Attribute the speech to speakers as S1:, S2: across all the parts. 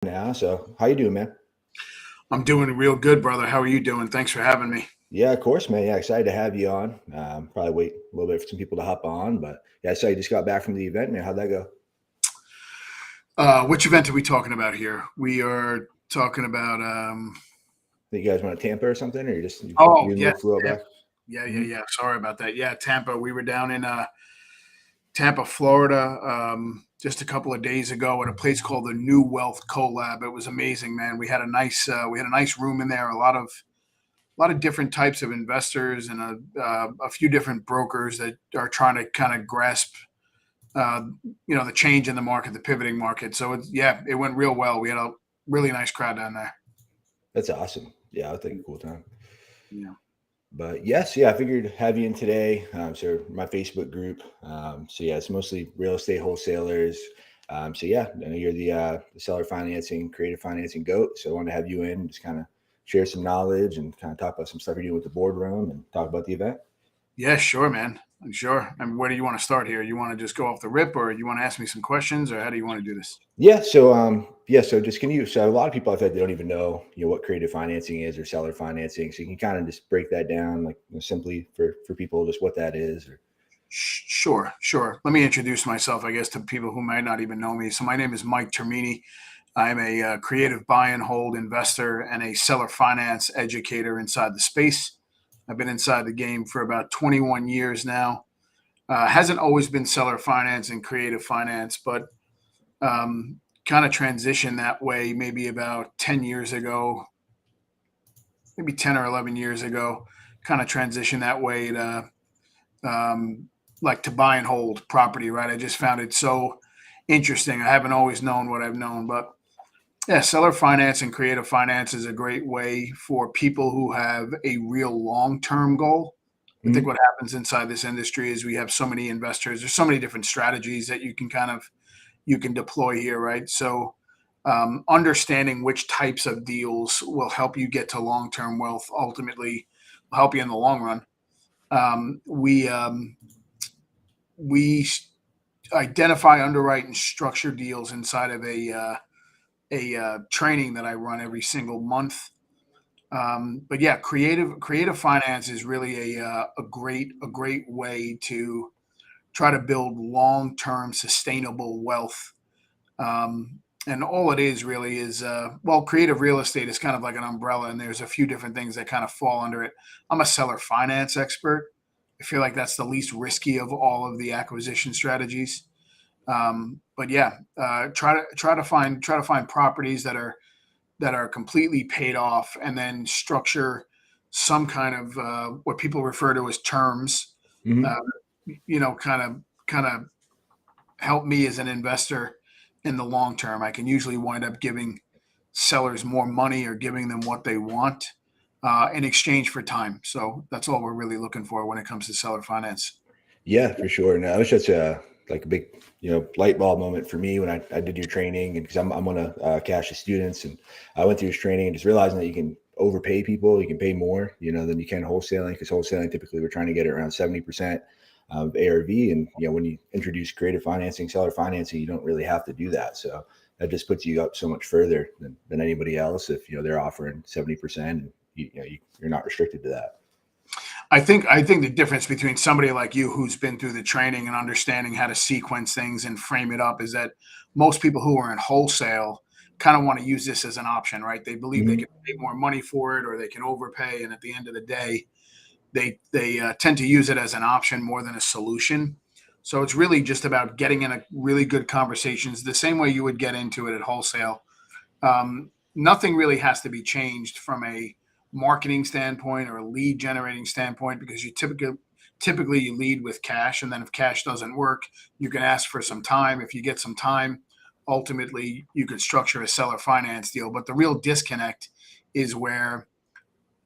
S1: Now. So how you doing, man?
S2: I'm doing real good, brother. How are you doing? Thanks for having me.
S1: Yeah, of course, man. Yeah, excited to have you on. Probably wait a little bit for some people to hop on, but yeah, I saw you just got back from the event, man. How'd that go?
S2: Which event are we talking about here? We are talking about.
S1: Think you guys went to Tampa or something, or
S2: Oh,
S1: you and
S2: yeah,
S1: Will flew out back?
S2: Tampa. Yeah, yeah,
S1: Hmm.
S2: yeah. Sorry about that. Yeah, Tampa. We were down in Tampa, Florida, just a couple of days ago at a place called the New Wealth Collab. It was amazing, man. We had a nice room in there. A lot of different types of investors and a few different brokers that are trying to kind of grasp uh, the change in the market, the pivoting market. So it went real well. We had a really nice crowd down there.
S1: That's awesome. Yeah, I think a cool time.
S2: Yeah.
S1: But yes, yeah, I figured have you in today. So my Facebook group. So yeah, it's mostly real estate wholesalers. So yeah, I know you're the seller financing, creative financing goat. So I wanted to have you in, just kind of share some knowledge and kind of talk about some stuff you're doing with the boardroom and talk about the event.
S2: Yeah, sure, man. I'm sure. And where do you want to start here? You want to just go off the rip, or you want to ask me some questions, or how do you want to do this?
S1: So just can you so a lot of people I've had they don't even know, what creative financing is or seller financing. So you can kind of just break that down like simply for people just what that is or
S2: Sure, sure. Let me introduce myself, I guess, to people who might not even know me. So my name is Mike Termini. I'm a creative buy and hold investor and a seller finance educator inside the space. I've been inside the game for about 21 years now. Hasn't always been seller finance and creative finance, but kind of transitioned that way maybe about 10 years ago, maybe 10 or 11 years ago. Kind of transitioned that way to um, like to buy and hold property, right? I just found it so interesting. I haven't always known what I've known, but yeah, seller finance and creative finance is a great way for people who have a real long term goal. I think
S1: Mhm.
S2: what happens inside this industry is we have so many investors. There's so many different strategies that you can deploy here, right? So, understanding which types of deals will help you get to long term wealth ultimately will help you in the long run. Um, we um, we identify, underwrite, and structure deals inside of a training that I run every single month. But yeah, creative finance is really a great way to try to build long term sustainable wealth. And all it is really is creative real estate is kind of like an umbrella, and there's a few different things that kind of fall under it. I'm a seller finance expert. I feel like that's the least risky of all of the acquisition strategies. But yeah, try to find properties that are completely paid off, and then structure some kind of what people refer to as terms. Uh,
S1: Mhm.
S2: kind of help me as an investor in the long term. I can usually wind up giving sellers more money or giving them what they want in exchange for time. So that's all we're really looking for when it comes to seller finance.
S1: Yeah, for sure. No, it was such a like a big, light bulb moment for me when I did your training, and because I'm one of Cash's students, and I went through his training and just realizing that you can overpay people, you can pay more, than you can wholesaling, because wholesaling typically we're trying to get it around 70% of ARV, and when you introduce creative financing, seller financing, you don't really have to do that. So that just puts you up so much further than anybody else if they're offering 70%, and you're not restricted to that.
S2: I think the difference between somebody like you who's been through the training and understanding how to sequence things and frame it up is that most people who are in wholesale kind of want to use this as an option, right? They believe they
S1: Hmm.
S2: can pay more money for it or they can overpay, and at the end of the day, they tend to use it as an option more than a solution. So it's really just about getting in a really good conversations the same way you would get into it at wholesale. Nothing really has to be changed from a marketing standpoint or a lead generating standpoint, because you typically you lead with cash, and then if cash doesn't work, you can ask for some time. If you get some time, ultimately you could structure a seller finance deal. But the real disconnect is where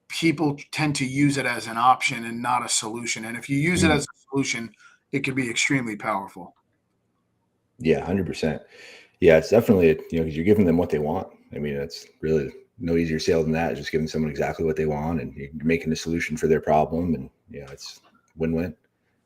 S2: people tend to use it as an option and not a solution. And if you use it as a solution, it could be extremely powerful.
S1: Yeah, 100%. Yeah, it's definitely, because you're giving them what they want. I mean, it's really no easier sale than that. It's just giving someone exactly what they want, and you're making a solution for their problem, and it's win-win.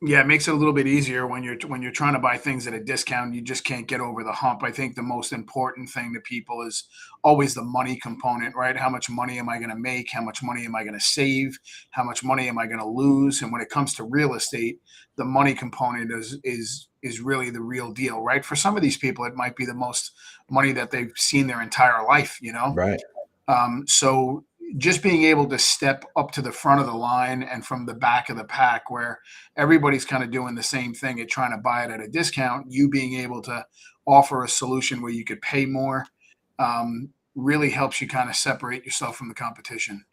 S2: Yeah, it makes it a little bit easier when you're trying to buy things at a discount. You just can't get over the hump. I think the most important thing to people is always the money component, right? How much money am I going to make? How much money am I going to save? How much money am I going to lose? And when it comes to real estate, the money component is really the real deal, right? For some of these people, it might be the most money that they've seen their entire life, you know?
S1: Right.
S2: So just being able to step up to the front of the line and from the back of the pack where everybody's kind of doing the same thing and trying to buy it at a discount, you being able to offer a solution where you could pay more really helps you kind of separate yourself from the competition.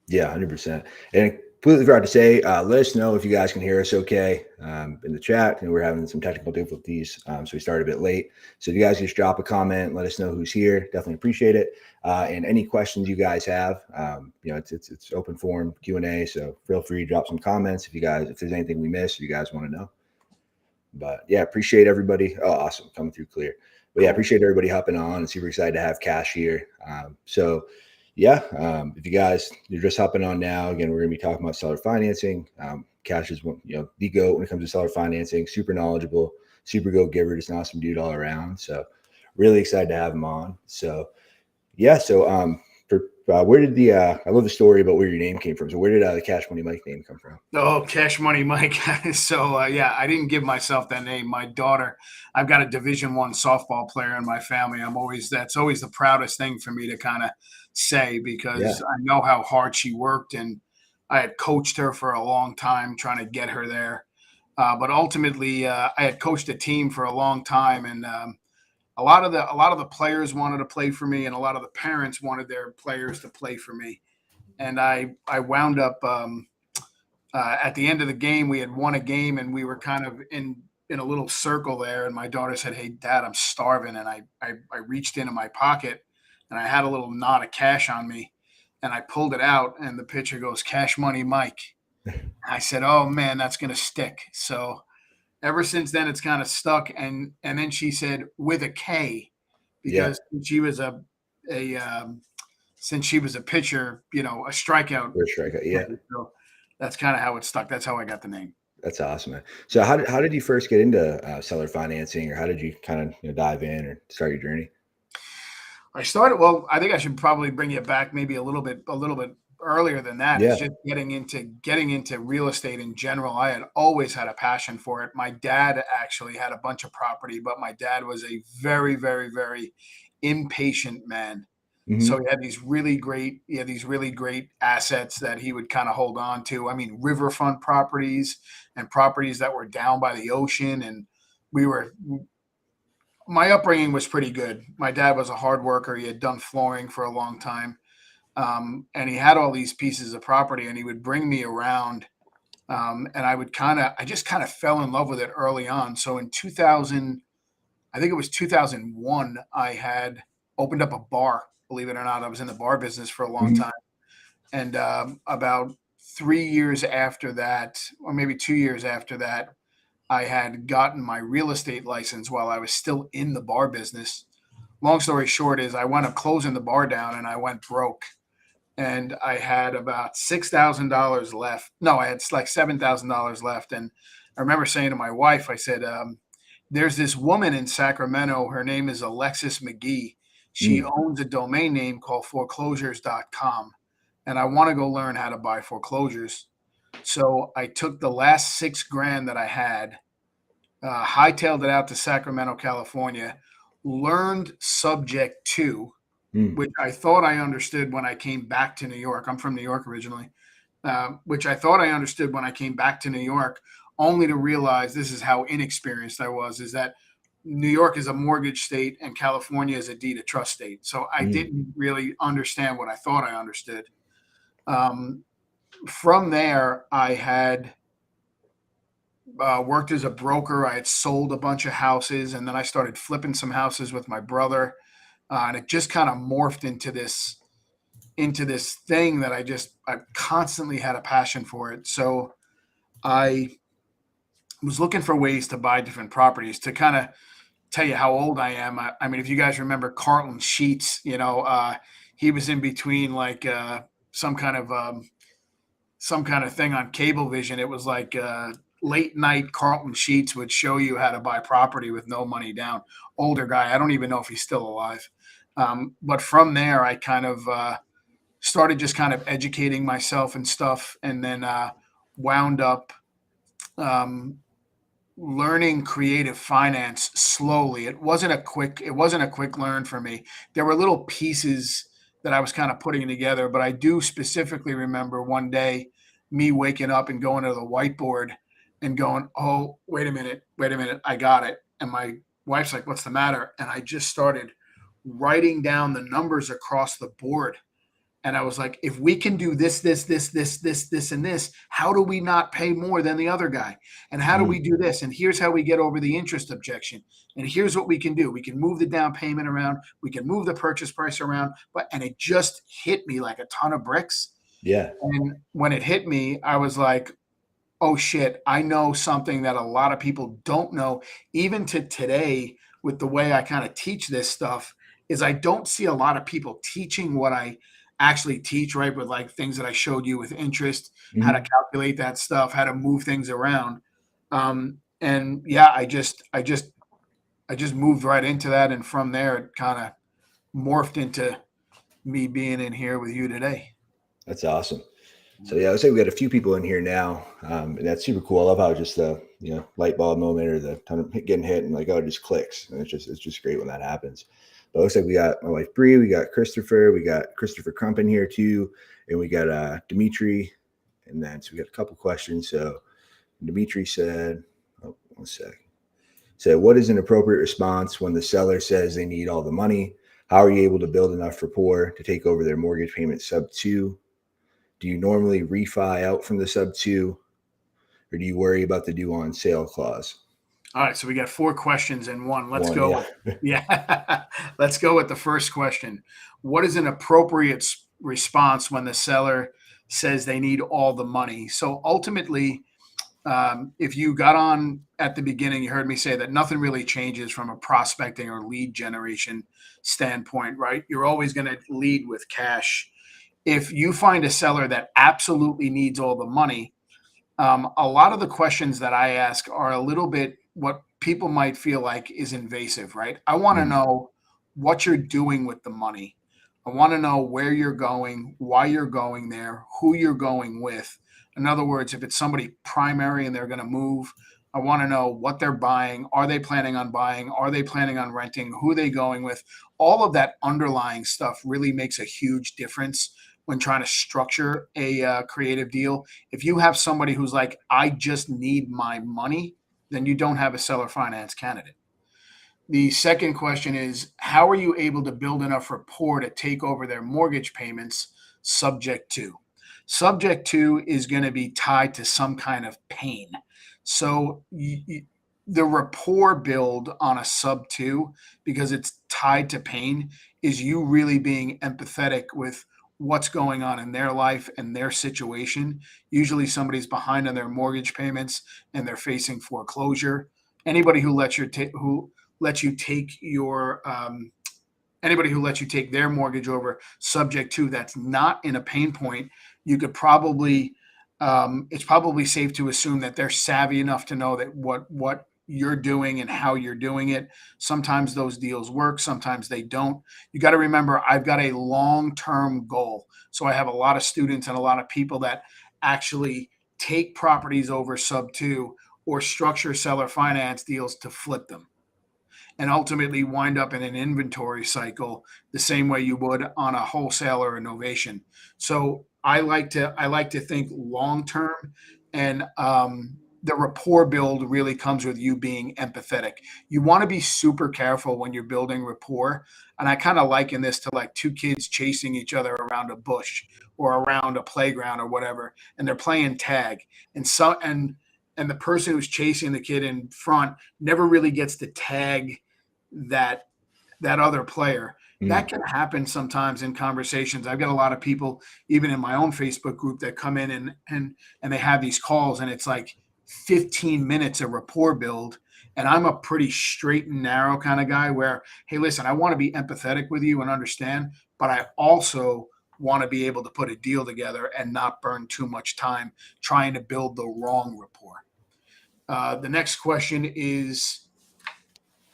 S1: Yeah, 100%. And completely forgot to say, let us know if you guys can hear us okay in the chat. We're having some technical difficulties, so we started a bit late. So if you guys just drop a comment, let us know who's here. Definitely appreciate it. And any questions you guys have, it's open forum Q&A. So feel free to drop some comments if there's anything we missed, if you guys want to know. But yeah, appreciate everybody. Oh, awesome, coming through clear. But yeah, appreciate everybody hopping on and super excited to have Kash here. If you guys you're just hopping on now, again, we're gonna be talking about seller financing. Kash is the GOAT when it comes to seller financing, super knowledgeable, super go giver, just an awesome dude all around. So really excited to have him on. So yeah, where did I love the story about where your name came from. So where did the Kash Money Mike name come from?
S2: Oh, Cash Money Mike. So yeah, I didn't give myself that name. My daughter, I've got a Division I softball player in my family. That's always the proudest thing for me to kind of say
S1: Yeah.
S2: because I know how hard she worked and I had coached her for a long time trying to get her there. But ultimately, I had coached a team for a long time, and a lot of the players wanted to play for me, and a lot of the parents wanted their players to play for me. And I wound up at the end of the game, we had won a game, and we were kind of in a little circle there. And my daughter said, "Hey, Dad, I'm starving." And I reached into my pocket, and I had a little knot of cash on me, and I pulled it out, and the pitcher goes, "Cash Money Mike." I said, "Oh man, that's gonna stick." So ever since then, it's kind of stuck. And then she said with a K,
S1: Yeah.
S2: because she was a since she was a pitcher, a strikeout.
S1: First strikeout. Yeah.
S2: So that's kind of how it stuck. That's how I got the name.
S1: That's awesome, man. So how did you first get into seller financing, or how did you kind of dive in or start your journey?
S2: I started. Well, I think I should probably bring it back maybe a little bit earlier than that. Is
S1: Yeah.
S2: just getting into real estate in general. I had always had a passion for it. My dad actually had a bunch of property, but my dad was a very, very, very impatient man. So
S1: Hmm.
S2: he had these really great assets that he would kind of hold on to. I mean, riverfront properties and properties that were down by the ocean. And we were my upbringing was pretty good. My dad was a hard worker. He had done flooring for a long time, and he had all these pieces of property, and he would bring me around, and I just kind of fell in love with it early on. So in 2000, I think it was 2001, I had opened up a bar. Believe it or not, I was in the bar business for a long
S1: Hmm.
S2: time, and about 3 years after that, or maybe 2 years after that, I had gotten my real estate license while I was still in the bar business. Long story short is I wound up closing the bar down and I went broke. And I had about $6,000 left. No, I had like $7,000 left. And I remember saying to my wife, I said, there's this woman in Sacramento. Her name is Alexis McGee. She
S1: Mm.
S2: owns a domain name called foreclosures.com. And I want to go learn how to buy foreclosures. So I took the last 6 grand that I had, hightailed it out to Sacramento, California, learned subject to,
S1: Mm.
S2: which I thought I understood when I came back to New York. I'm from New York originally, which I thought I understood when I came back to New York, only to realize this is how inexperienced I was, is that New York is a mortgage state and California is a deed of trust state. So I
S1: Mm.
S2: didn't really understand what I thought I understood. Um, from there, I had worked as a broker. I had sold a bunch of houses, and then I started flipping some houses with my brother, and it just kind of morphed into this thing that I constantly had a passion for it. So I was looking for ways to buy different properties. To kind of tell you how old I am, I mean, if you guys remember Carlton Sheets, he was in between like some kind of thing on Cablevision. It was like late night Carlton Sheets would show you how to buy property with no money down. Older guy. I don't even know if he's still alive. But from there, I kind of started just kind of educating myself and stuff, and then wound up um, learning creative finance slowly. It wasn't a quick learn for me. There were little pieces that I was kind of putting together, but I do specifically remember one day me waking up and going to the whiteboard and going, "Oh, wait a minute, I got it." And my wife's like, "What's the matter?" And I just started writing down the numbers across the board, and I was like, if we can do this, and this, how do we not pay more than the other guy? And how do we
S1: Mm.
S2: do this? And here's how we get over the interest objection. And here's what we can do. We can move the down payment around. We can move the purchase price around. And it just hit me like a ton of bricks.
S1: Yeah.
S2: And when it hit me, I was like, oh shit, I know something that a lot of people don't know, even to today, with the way I kind of teach this stuff, is I don't see a lot of people teaching what I actually teach, right? With like things that I showed you with interest, how to
S1: Hmm.
S2: calculate that stuff, how to move things around. And yeah, I just moved right into that. And from there, it kind of morphed into me being in here with you today.
S1: That's awesome. So yeah, I would say we got a few people in here now, and that's super cool. I love how just the light bulb moment or the ton of getting hit and like oh it just clicks, and it's just great when that happens. But it looks like we got my wife Bree, we got Christopher Crump in here too, and we got Dimitri, and then so we got a couple questions. So Dimitri said, oh, one sec. Said, what is an appropriate response when the seller says they need all the money? How are you able to build enough rapport to take over their mortgage payment sub two? Do you normally refi out from the sub two, or do you worry about the due on sale clause?
S2: All right, so we got four questions in one. Let's
S1: One,
S2: go
S1: yeah.
S2: with yeah. Let's go with the first question. What is an appropriate response when the seller says they need all the money? So ultimately, if you got on at the beginning, you heard me say that nothing really changes from a prospecting or lead generation standpoint, right? You're always going to lead with cash. If you find a seller that absolutely needs all the money, a lot of the questions that I ask are a little bit what people might feel like is invasive, right? I want to
S1: Mm,
S2: know what you're doing with the money. I want to know where you're going, why you're going there, who you're going with. In other words, if it's somebody primary and they're going to move, I want to know what they're buying. Are they planning on buying? Are they planning on renting? Who are they going with? All of that underlying stuff really makes a huge difference when trying to structure a creative deal. If you have somebody who's like, I just need my money, then you don't have a seller finance candidate. The second question is, how are you able to build enough rapport to take over their mortgage payments subject to? Subject to is going to be tied to some kind of pain. So the rapport build on a sub two, because it's tied to pain, is you really being empathetic with what's going on in their life and their situation. Usually somebody's behind on their mortgage payments and they're facing foreclosure. Anybody who lets you take your anybody who lets you take their mortgage over subject to that's not in a pain point, you could probably it's probably safe to assume that they're savvy enough to know that what you're doing and how you're doing it. Sometimes those deals work, sometimes they don't. You got to remember, I've got a long-term goal. So I have a lot of students and a lot of people that actually take properties over sub two or structure seller finance deals to flip them and ultimately wind up in an inventory cycle the same way you would on a wholesale or a novation. So I like to think long term, and the rapport build really comes with you being empathetic. You want to be super careful when you're building rapport, and I kind of liken this to like two kids chasing each other around a bush or around a playground or whatever, and they're playing tag, and the person who's chasing the kid in front never really gets to tag that that other player. That
S1: mm,
S2: can happen sometimes in conversations. I've got a lot of people, even in my own Facebook group, that come in and they have these calls, and it's like 15 minutes of rapport build. And I'm a pretty straight and narrow kind of guy where, hey, listen, I want to be empathetic with you and understand, but I also want to be able to put a deal together and not burn too much time trying to build the wrong rapport. The next question is,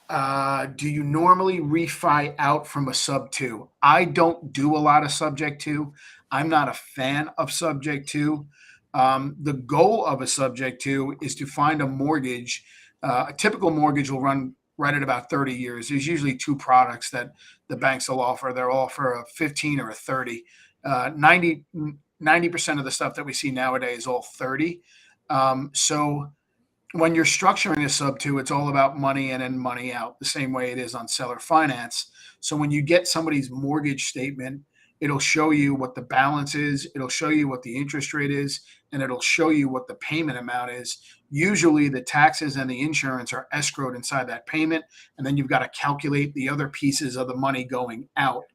S2: do you normally refi out from a sub two? I don't do a lot of subject to. I'm not a fan of subject to. The goal of a subject to is to find a mortgage. A typical mortgage will run right at about 30 years. There's usually two products that the banks will offer. They'll offer a 15 or a 30. 90% of the stuff that we see nowadays is all 30. So when you're structuring a sub two, it's all about money in and money out, the same way it is on seller finance. So when you get somebody's mortgage statement, it'll show you what the balance is, it'll show you what the interest rate is, and it'll show you what the payment amount is. Usually the taxes and the insurance are escrowed inside that payment, and then you've got to calculate the other pieces of the money going out.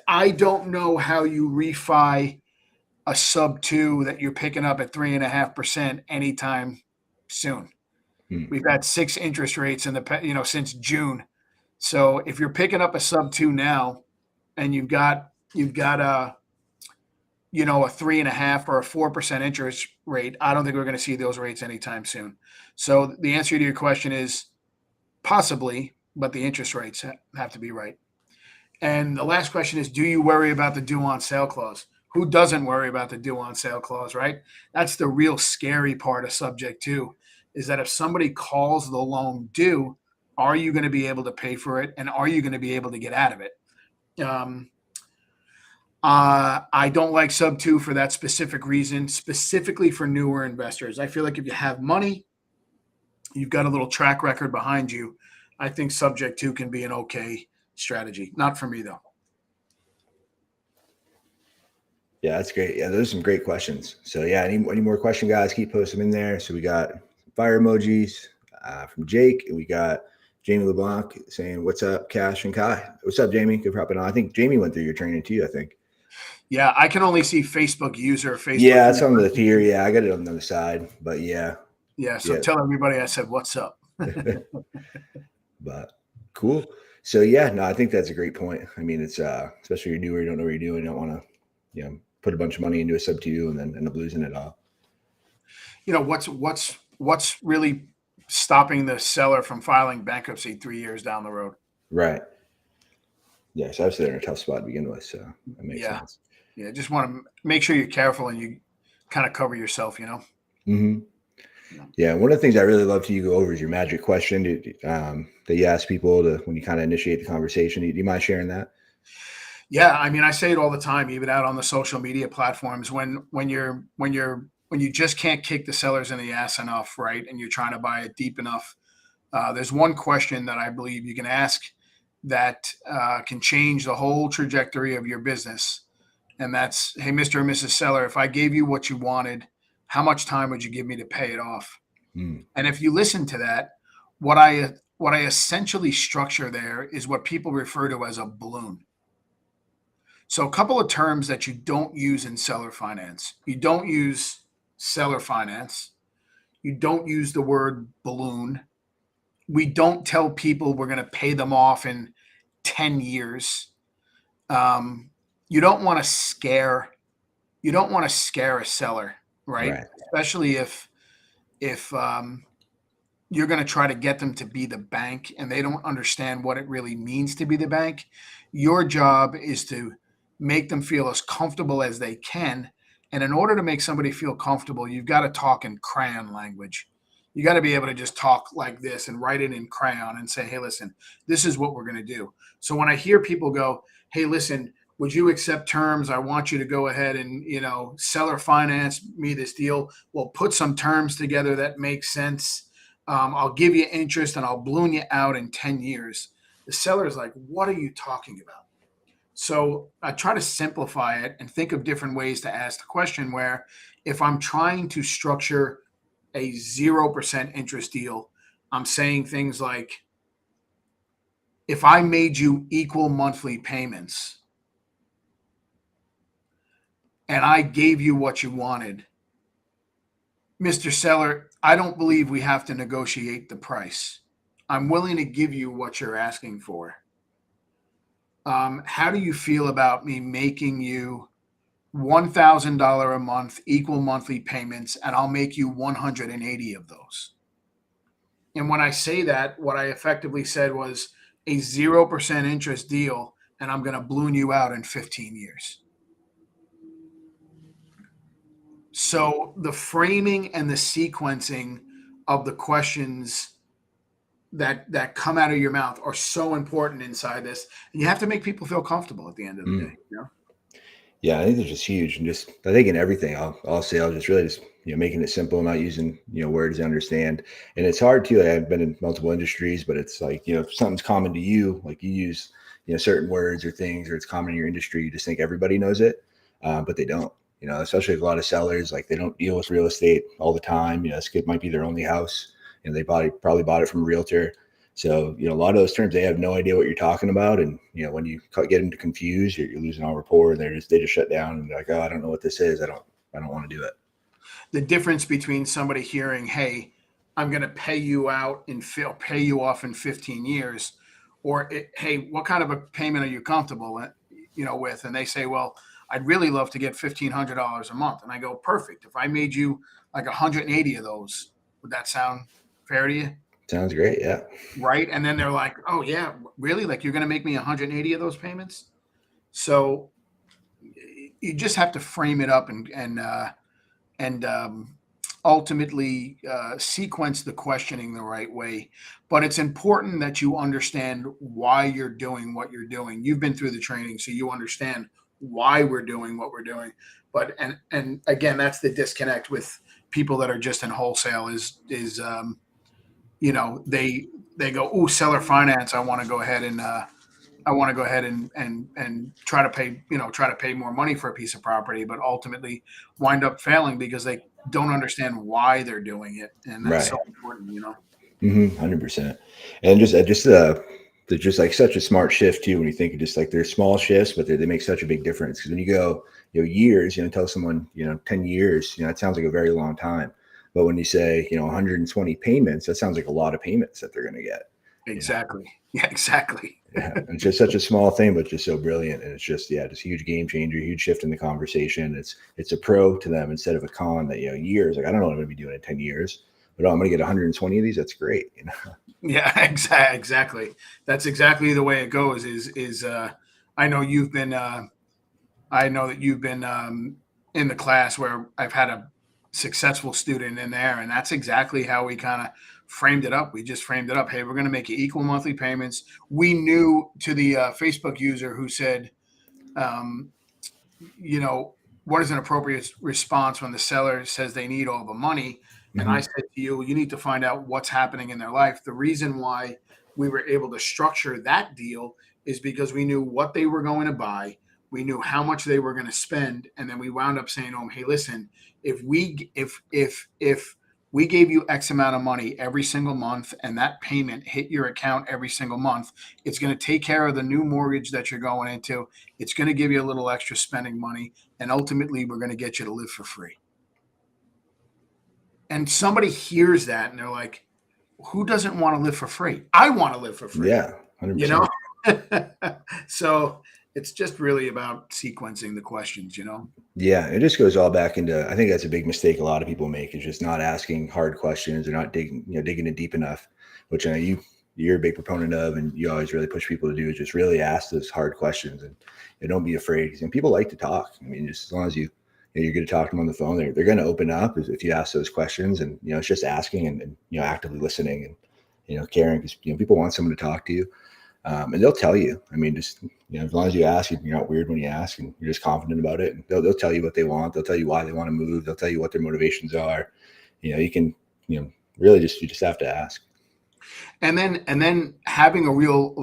S2: I don't know how you refi a sub two that you're picking up at 3.5% anytime soon. We've had 6 interest rates in the since June. So if you're picking up a sub two now, and you've got a 3.5 or a 4% interest rate, I don't think we're going to see those rates anytime soon. So the answer to your question is possibly, but the interest rates have to be right. And the last question is, do you worry about the due on sale clause? Who doesn't worry about the due on sale clause, right? That's the real scary part of subject to, is that if somebody calls the loan due, are you going to be able to pay for it? And are you going to be able to get out of it? I don't like sub two for that specific reason, specifically for newer investors. I feel like if you have money, you've got a little track record behind you, I think subject to can be an okay strategy. Not for me, though.
S1: Yeah, that's great. Yeah, those are some great questions. So yeah, any more question, guys, keep posting them in there. So we got fire emojis from Jake, and we got Jamie LeBlanc saying, "What's up, Kash and Kai?" What's up, Jamie? Good for hopping on. I think Jamie went through your training too, I think.
S2: Yeah, I can only see Facebook user.
S1: Yeah, that's on the tier. Yeah, I got it on the other side, but yeah.
S2: Yeah, so tell everybody I said, what's up?
S1: But cool. So yeah, no, I think that's a great point. I mean, it's especially you're newer, you don't know what you're doing, you don't want to, put a bunch of money into a sub two and then end up losing it all.
S2: What's really stopping the seller from filing bankruptcy 3 years down the road?
S1: Right. Yeah, so obviously they're in a tough spot to begin with, so that makes sense.
S2: Yeah, just want to make sure you're careful and you kind of cover yourself,
S1: Mm-hmm. Yeah, one of the things I really love to go over is your magic question that you ask people when you kind of initiate the conversation. Do you mind sharing that?
S2: Yeah, I mean, I say it all the time, even out on the social media platforms. When you just can't kick the sellers in the ass enough, right, and you're trying to buy it deep enough, there's one question that I believe you can ask that can change the whole trajectory of your business, and that's, "Hey, Mr. and Mrs. Seller, if I gave you what you wanted, how much time would you give me to pay it off?" And if you listen to that, what I essentially structure there is what people refer to as a balloon. So a couple of terms that you don't use in seller finance. You don't use seller finance. You don't use the word balloon. We don't tell people we're going to pay them off in 10 years. You don't want to scare a seller, right? Especially if you're going to try to get them to be the bank and they don't understand what it really means to be the bank. Your job is to make them feel as comfortable as they can. And in order to make somebody feel comfortable, you've got to talk in crayon language. You got to be able to just talk like this and write it in crayon and say, "Hey, listen, this is what we're going to do." So when I hear people go, "Hey, listen, would you accept terms? I want you to go ahead and, seller finance me this deal. Well, put some terms together that make sense. I'll give you interest and I'll balloon you out in 10 years. The seller is like, "What are you talking about?" So I try to simplify it and think of different ways to ask the question, where if I'm trying to structure a 0% interest deal, I'm saying things like, "If I made you equal monthly payments and I gave you what you wanted, Mr. Seller, I don't believe we have to negotiate the price. I'm willing to give you what you're asking for. How do you feel about me making you $1,000 a month, equal monthly payments, and I'll make you 180 of those. And when I say that, what I effectively said was a 0% interest deal, and I'm going to balloon you out in 15 years. So the framing and the sequencing of the questions that come out of your mouth are so important inside this. And you have to make people feel comfortable at the end of the day.
S1: Mm.
S2: You know?
S1: Yeah, I think it's just huge, and just I think in everything, I'll say I'll just really just making it simple, not using words to understand, and it's hard too. I've been in multiple industries, but it's like if something's common to you, like you use certain words or things, or it's common in your industry, you just think everybody knows it, but they don't. Especially a lot of sellers, like they don't deal with real estate all the time. This kid might be their only house, and they probably bought it from a realtor. So, a lot of those terms, they have no idea what you're talking about. And, when you get them confused, you're losing all rapport, and they just shut down and they're like, oh, I don't know what this is. I don't want to do it.
S2: The difference between somebody hearing, hey, I'm going to pay you out and pay you off in 15 years, or hey, what kind of a payment are you comfortable with? And they say, well, I'd really love to get $1,500 a month. And I go, perfect. If I made you like 180 of those, would that sound fair to you?
S1: Sounds great. Yeah.
S2: Right. And then they're like, oh yeah, really? Like you're going to make me 180 of those payments? So you just have to frame it up and ultimately sequence the questioning the right way. But it's important that you understand why you're doing what you're doing. You've been through the training, so you understand why we're doing what we're doing. But and again, that's the disconnect with people that are just in wholesale is they go, oh, seller finance. I want to go ahead and try to pay more money for a piece of property, but ultimately wind up failing because they don't understand why they're doing it, and that's
S1: Right.
S2: so important.
S1: 100%. And they're just like such a smart shift too. When you think of just like they're small shifts, but they make such a big difference. Because when you go, years, tell someone, 10 years, it sounds like a very long time. But when you say, 120 payments, that sounds like a lot of payments that they're going to get.
S2: Exactly. Yeah, exactly.
S1: Yeah. It's just such a small thing, but just so brilliant. And it's just, just a huge game changer, huge shift in the conversation. It's a pro to them instead of a con that, years, like, I don't know what I'm going to be doing in 10 years, but I'm going to get 120 of these. That's great.
S2: Yeah, exactly. That's exactly the way it goes. I know that you've been in the class where I've had a successful student in there, and that's exactly how we kind of framed it up. We just framed it up. Hey, we're going to make you equal monthly payments. We knew to the Facebook user who said, um, what is an appropriate response when the seller says they need all the money? And I said to you, you need to find out what's happening in their life. The reason why we were able to structure that deal is because we knew what they were going to buy. We knew how much they were going to spend. And then we wound up saying, oh, hey, listen, if we gave you X amount of money every single month and that payment hit your account every single month, it's going to take care of the new mortgage that you're going into. It's going to give you a little extra spending money. And ultimately, we're going to get you to live for free. And somebody hears that and they're like, who doesn't want to live for free? I want to live for free.
S1: Yeah, 100%.
S2: So it's just really about sequencing the questions,
S1: Yeah, it just goes all back into, I think that's a big mistake a lot of people make, is just not asking hard questions or not digging in deep enough, which I know you're a big proponent of, and you always really push people to do, is just really ask those hard questions and don't be afraid. Because people like to talk. I mean, just as long as you're going to talk to them on the phone, they're going to open up if you ask those questions. And it's just asking and actively listening and caring, because people want someone to talk to you. And they'll tell you. I mean, just as long as you ask, you're not weird when you ask, and you're just confident about it. And they'll tell you what they want. They'll tell you why they want to move. They'll tell you what their motivations are. You can really you just have to ask.
S2: And then having a real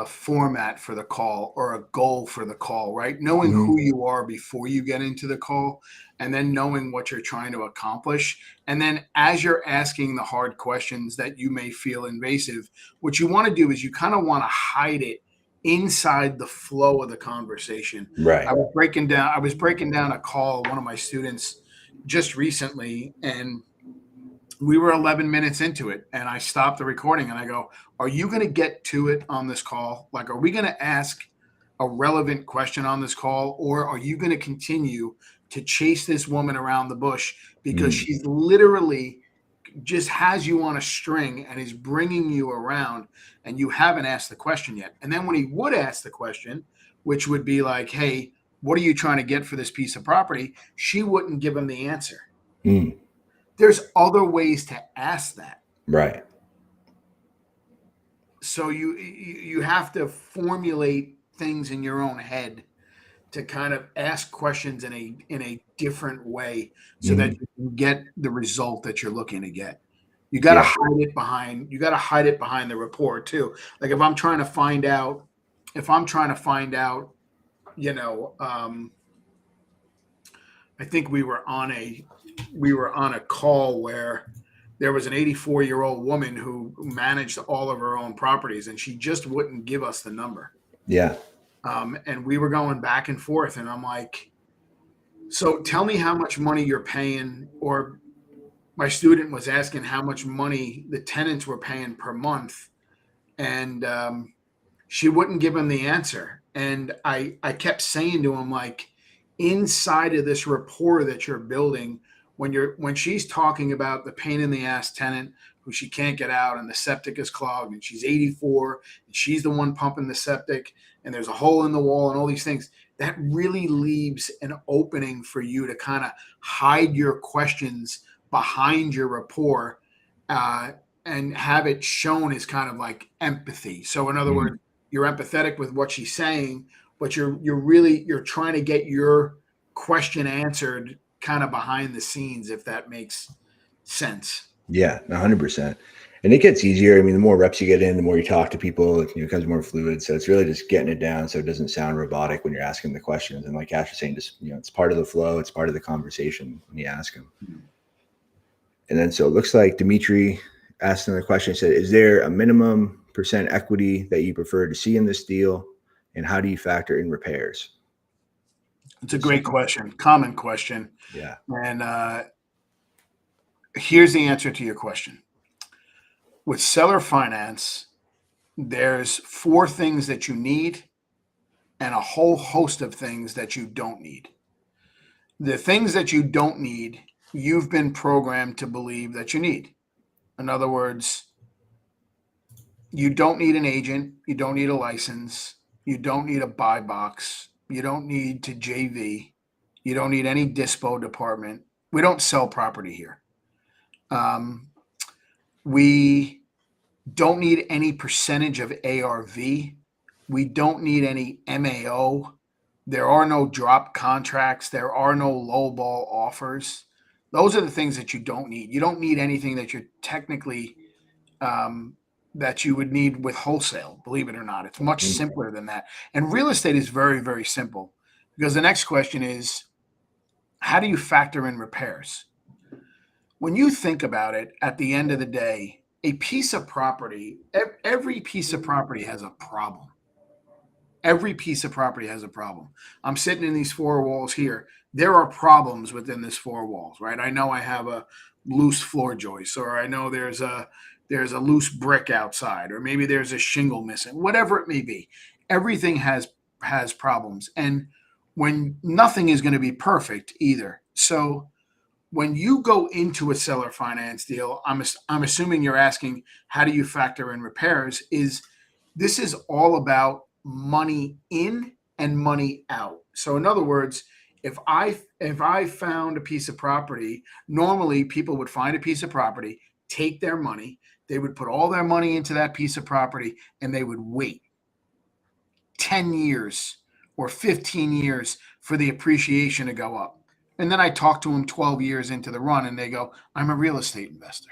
S2: format for the call, or a goal for the call, right? Knowing who you are before you get into the call, and then knowing what you're trying to accomplish. And then as you're asking the hard questions that you may feel invasive, what you want to do is you kind of want to hide it inside the flow of the conversation.
S1: Right.
S2: I was breaking down a call, one of my students just recently, and we were 11 minutes into it, and I stopped the recording and I go, are you going to get to it on this call? Like, are we going to ask a relevant question on this call, or are you going to continue to chase this woman around the bush because
S1: Mm,
S2: she's literally just has you on a string and is bringing you around and you haven't asked the question yet? And then when he would ask the question, which would be like, hey, what are you trying to get for this piece of property? She wouldn't give him the answer.
S1: mm,
S2: There's other ways to ask that.
S1: right.
S2: So you have to formulate things in your own head to kind of ask questions in a different way so that
S1: Hmm.
S2: you can get the result that you're looking to get. You got to
S1: Yeah.
S2: hide it behind the rapport too. Like if I'm trying to find out, you know, I think we were on a call where there was an 84-year-old woman who managed all of her own properties, and she just wouldn't give us the number.
S1: Yeah.
S2: And we were going back and forth, and I'm like, so tell me how much money you're paying. Or my student was asking how much money the tenants were paying per month, and she wouldn't give him the answer. And I kept saying to him, like, inside of this rapport that you're building, when she's talking about the pain in the ass tenant who she can't get out and the septic is clogged and she's 84 and she's the one pumping the septic and there's a hole in the wall and all these things, that really leaves an opening for you to kind of hide your questions behind your rapport, uh, and have it shown as kind of like empathy. So in other
S1: Mm,
S2: words, you're empathetic with what she's saying, but you're trying to get your question answered kind of behind the scenes, if that makes sense.
S1: yeah. 100%. And it gets easier. I mean, the more reps you get in, the more you talk to people, it becomes more fluid. So it's really just getting it down so it doesn't sound robotic when you're asking the questions. And like Ash was saying, just it's part of the flow. It's part of the conversation when you ask them. And then so it looks like Dimitri asked another question. He said, "Is there a minimum percent equity that you prefer to see in this deal, and how do you factor in repairs?"
S2: It's a
S1: So
S2: great question, common question.
S1: yeah.
S2: And here's the answer to your question. With seller finance, there's four things that you need and a whole host of things that you don't need. The things that you don't need, you've been programmed to believe that you need. In other words, you don't need an agent, you don't need a license, you don't need a buy box, you don't need to JV, you don't need any dispo department. We don't sell property here. Um, we don't need any percentage of ARV. We don't need any MAO. There are no drop contracts. There are no lowball offers. Those are the things that you don't need. You don't need anything that you're technically, um, that you would need with wholesale. Believe it or not, it's much
S1: Mm,
S2: simpler than that. And real estate is very, very simple, because the next question is, how do you factor in repairs? When you think about it, at the end of the day, a piece of property, every piece of property has a problem. Every piece of property has a problem. I'm sitting in these four walls here. There are problems within this four walls, right? I know I have a loose floor joist, or I know there's a loose brick outside, or maybe there's a shingle missing, whatever it may be. Everything has problems. And when nothing is going to be perfect either. So when you go into a seller finance deal, I'm assuming you're asking, how do you factor in repairs? This is all about money in and money out. So in other words, if I found a piece of property, normally people would find a piece of property, take their money, they would put all their money into that piece of property, and they would wait 10 years or 15 years for the appreciation to go up. And then I talk to them 12 years into the run and they go, I'm a real estate investor.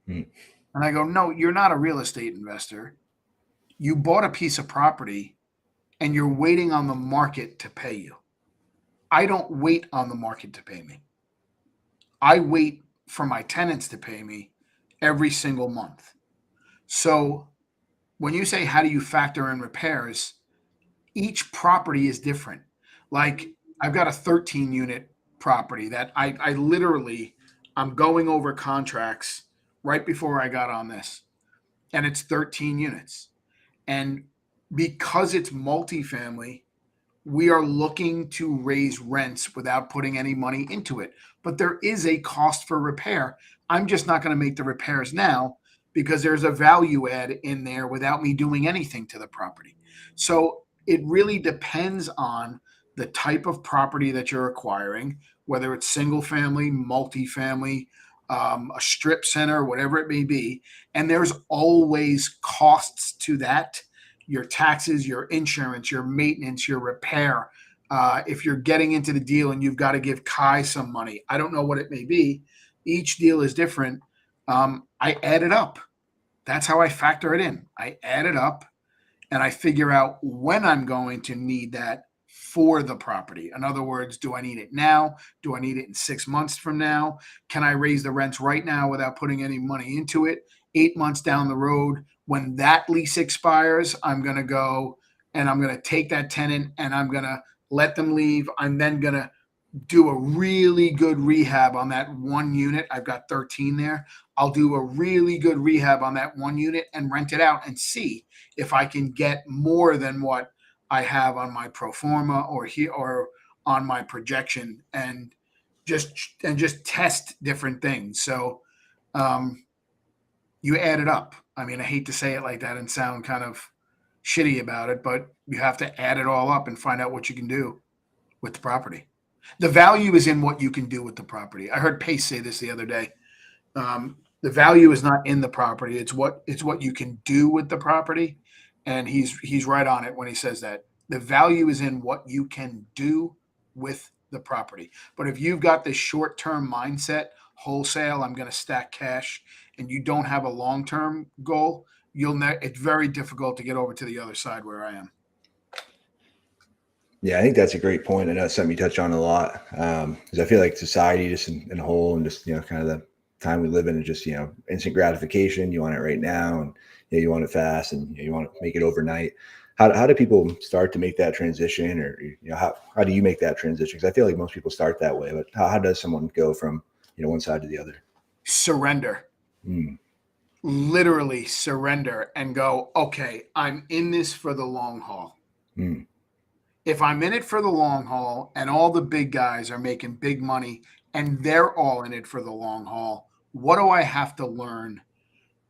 S1: mm,
S2: And I go, no, you're not a real estate investor. You bought a piece of property and you're waiting on the market to pay you. I don't wait on the market to pay me. I wait for my tenants to pay me every single month. So when you say, how do you factor in repairs? Each property is different. Like I've got a 13 unit property that I literally, I'm going over contracts right before I got on this, and it's 13 units. And because it's multifamily, we are looking to raise rents without putting any money into it. But there is a cost for repair. I'm just not going to make the repairs now because there's a value add in there without me doing anything to the property. So it really depends on the type of property that you're acquiring, whether it's single family, multifamily, a strip center, whatever it may be. And there's always costs to that: your taxes, your insurance, your maintenance, your repair. If you're getting into the deal and you've got to give Kai some money, I don't know what it may be. Each deal is different. I add it up. That's how I factor it in. I add it up and I figure out when I'm going to need that for the property. In other words, do I need it now? Do I need it in 6 months from now? Can I raise the rents right now without putting any money into it? 8 months down the road, when that lease expires, I'm going to go and I'm going to take that tenant and I'm going to let them leave. I'm then going to do a really good rehab on that one unit. I've got 13 there. I'll do a really good rehab on that one unit and rent it out and see if I can get more than what I have on my pro forma or on my projection, and just test different things. So you add it up. I mean, I hate to say it like that and sound kind of shitty about it, but you have to add it all up and find out what you can do with the property. The value is in what you can do with the property. I heard Pace say this the other day. The value is not in the property; it's what you can do with the property, and he's right on it when he says that. The value is in what you can do with the property. But if you've got this short-term mindset, wholesale, I'm going to stack cash, and you don't have a long-term goal, it's very difficult to get over to the other side where I am.
S1: Yeah, I think that's a great point. I know it's something you touch on a lot, because I feel like society just in a whole, and just kind of the time we live in, is just instant gratification. You want it right now, and you want it fast, and you want to make it overnight. How do people start to make that transition, or how do you make that transition? Because I feel like most people start that way, but how does someone go from one side to the other?
S2: Surrender. Literally surrender and go, okay, I'm in this for the long haul. If I'm in it for the long haul and all the big guys are making big money and they're all in it for the long haul, what do I have to learn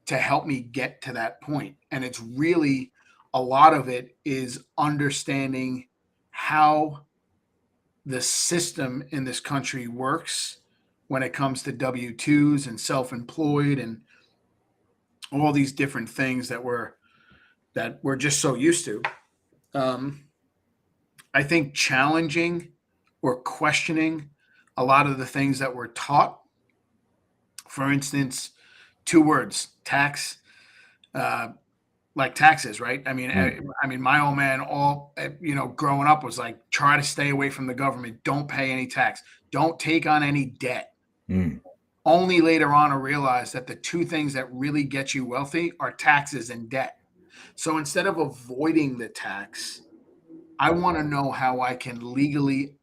S2: to help me get to that point? And it's really, a lot of it is understanding how the system in this country works when it comes to W-2s and self-employed and all these different things that we're just so used to. I think challenging or questioning a lot of the things that we're taught. For instance, 2 words: tax, like taxes, right? I mean, my old man, growing up was like, try to stay away from the government. Don't pay any tax. Don't take on any debt. Only later on I realized that the 2 things that really get you wealthy are taxes and debt. So instead of avoiding the tax, I want to know how I can legally,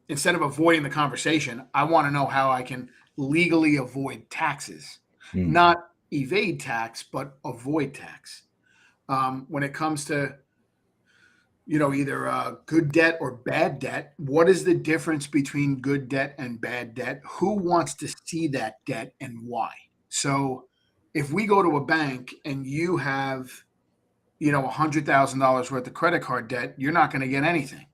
S2: instead of avoiding the conversation, I want to know how I can legally avoid taxes. Not evade tax, but avoid tax. When it comes to, either good debt or bad debt, what is the difference between good debt and bad debt? Who wants to see that debt and why? So if we go to a bank and you have, $100,000 worth of credit card debt, you're not going to get anything.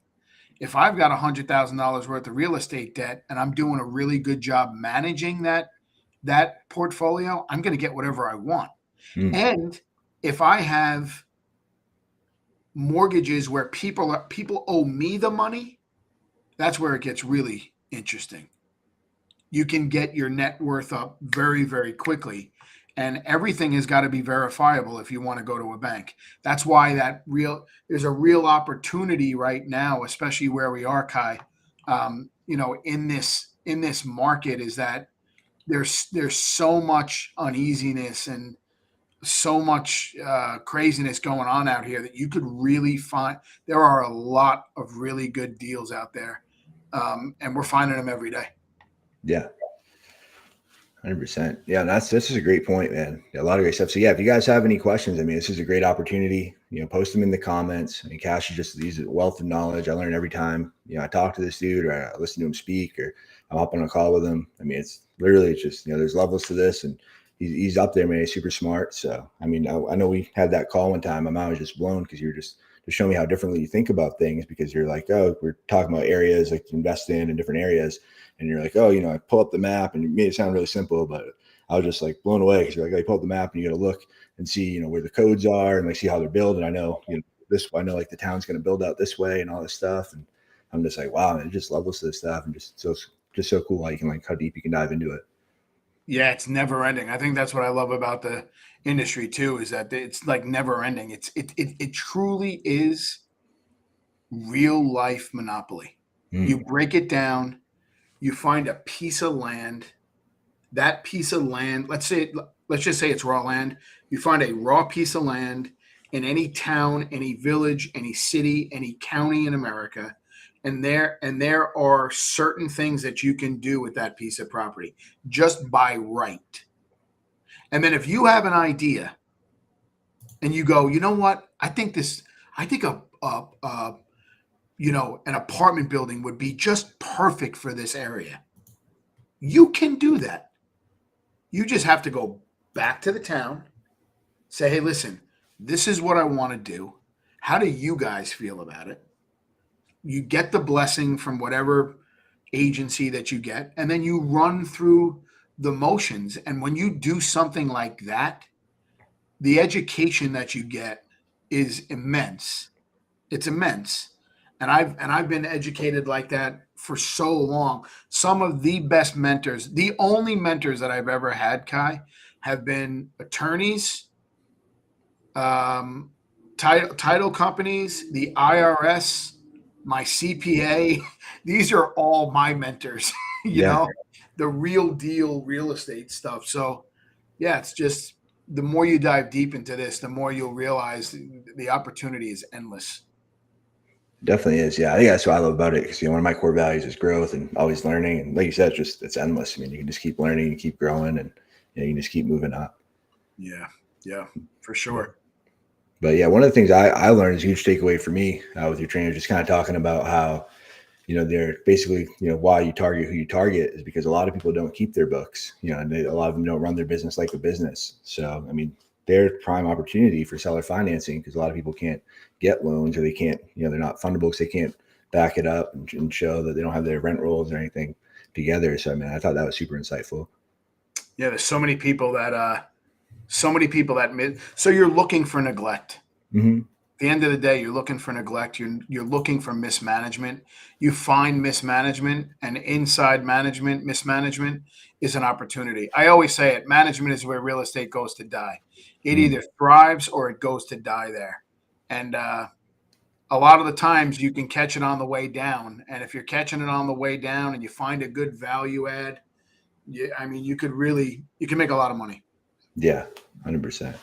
S2: If I've got $100,000 worth of real estate debt and I'm doing a really good job managing that portfolio, I'm going to get whatever I want. And if I have mortgages where people owe me the money, that's where it gets really interesting. You can get your net worth up very, very quickly, and everything has got to be verifiable if you want to go to a bank. That's why there's a real opportunity right now, especially where we are, Kai. In this market, is that there's so much uneasiness and so much craziness going on out here that you could really find. There are a lot of really good deals out there, and we're finding them every day.
S1: Yeah. 100%. Yeah, and this is a great point, man. Yeah, a lot of great stuff. So yeah, if you guys have any questions, I mean, this is a great opportunity. Post them in the comments. I mean, Cash is just he's a wealth of knowledge. I learn every time. I talk to this dude, or I listen to him speak, or I'm up on a call with him. I mean, it's literally just there's levels to this, and he's up there, man. He's super smart. So I mean, I know we had that call one time. My mind was just blown because you were just to show me how differently you think about things, because you're like, oh, we're talking about areas like to invest in different areas. And you're like, oh, I pull up the map, and you made it sound really simple, but I was just like blown away because you're like, oh, you pull up the map and you got to look and see, where the codes are and like see how they're built. And I know, I know like the town's going to build out this way and all this stuff. And I'm just like, wow, man, it just levels to this stuff, and just so cool how you can like how deep you can dive into it.
S2: Yeah, it's never ending. I think that's what I love about the industry too, is that it's like never ending. It truly is real life monopoly. You
S1: Mm.
S2: break it down, you find a piece of land. That piece of land, let's just say it's raw land. You find a raw piece of land in any town, any village, any city, any county in America, and there are certain things that you can do with that piece of property just by right. And then if you have an idea and you go, you know what, I think an apartment building would be just perfect for this area. You can do that. You just have to go back to the town, say, hey, listen, this is what I want to do. How do you guys feel about it? You get the blessing from whatever agency that you get, and then you run through the motions. And when you do something like that, the education that you get is immense. It's immense. And I've been educated like that for so long. Some of the best mentors, the only mentors that I've ever had, Kai, have been attorneys, um, title companies, the IRS, my CPA. These are all my mentors,
S1: Yeah,
S2: the real deal real estate stuff. So, yeah, it's just the more you dive deep into this, the more you'll realize the opportunity is endless.
S1: definitely is. Yeah, I think that's what I love about it, because one of my core values is growth and always learning. And like you said, it's endless. I mean, you can just keep learning, you keep growing, and you can just keep moving up.
S2: Yeah, yeah, for
S1: Yeah.
S2: sure.
S1: But yeah, one of the things I learned is a huge takeaway for me with your trainer, just kind of talking about how they're basically, why you target who you target is because a lot of people don't keep their books, and a lot of them don't run their business like a business. So, I mean, they're prime opportunity for seller financing, because a lot of people can't get loans, or they can't, they're not fundable because they can't back it up and show that they don't have their rent rolls or anything together. So, I mean, I thought that was super insightful.
S2: Yeah, there's so many people that so you're looking for neglect.
S1: Hmm.
S2: At the end of the day, you're looking for neglect. You're looking for mismanagement. You find mismanagement, and inside management, mismanagement is an opportunity. I always say it. Management is where real estate goes to die. It
S1: Mm.
S2: either thrives or it goes to die there. And a lot of the times you can catch it on the way down. And if you're catching it on the way down and you find a good value add, I mean, you can make a lot of money.
S1: Yeah, 100%.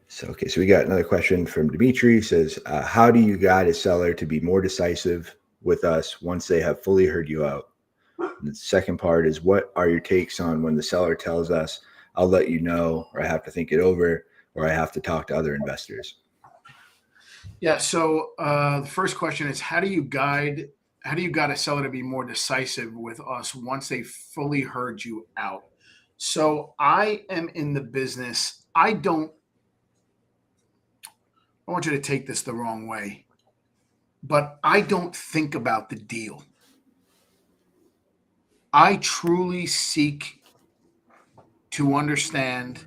S1: So, okay, so we got another question from Dimitri. He says, how do you guide a seller to be more decisive with us once they have fully heard you out? And the second part is, what are your takes on when the seller tells us, I'll let you know, or I have to think it over, or I have to talk to other investors?
S2: Yeah. So the first question is, how do you guide a seller to be more decisive with us once they fully heard you out? So I am in the business. I want you to take this the wrong way, but I don't think about the deal. I truly seek to understand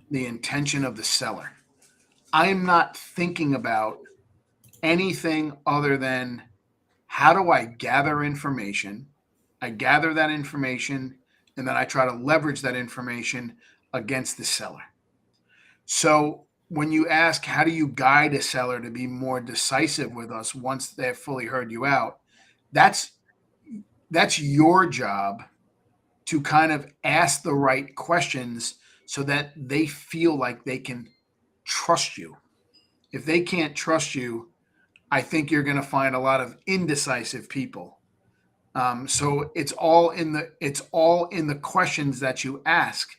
S2: the intention of the seller. I am not thinking about anything other than how do I gather information? I gather that information, and then I try to leverage that information against the seller. So when you ask, how do you guide a seller to be more decisive with us once they've fully heard you out? That's that's your job to kind of ask the right questions so that they feel like they can trust you. If they can't trust you, I think you're going to find a lot of indecisive people. So it's all in the questions that you ask.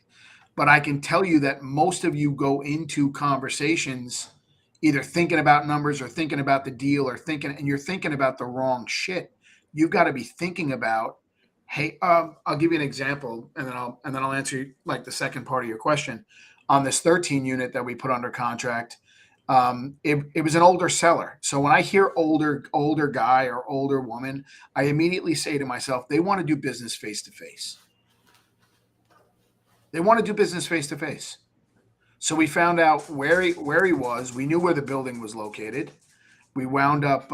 S2: But I can tell you that most of you go into conversations either thinking about numbers or thinking about the deal and you're thinking about the wrong shit. You've got to be thinking about, hey, I'll give you an example, and then I'll answer like the second part of your question. On this 13 unit that we put under contract, it was an older seller. So when I hear older guy or older woman, I immediately say to myself, they want to do business face to face. They want to do business face to face. So we found out where he was. We knew where the building was located. We wound up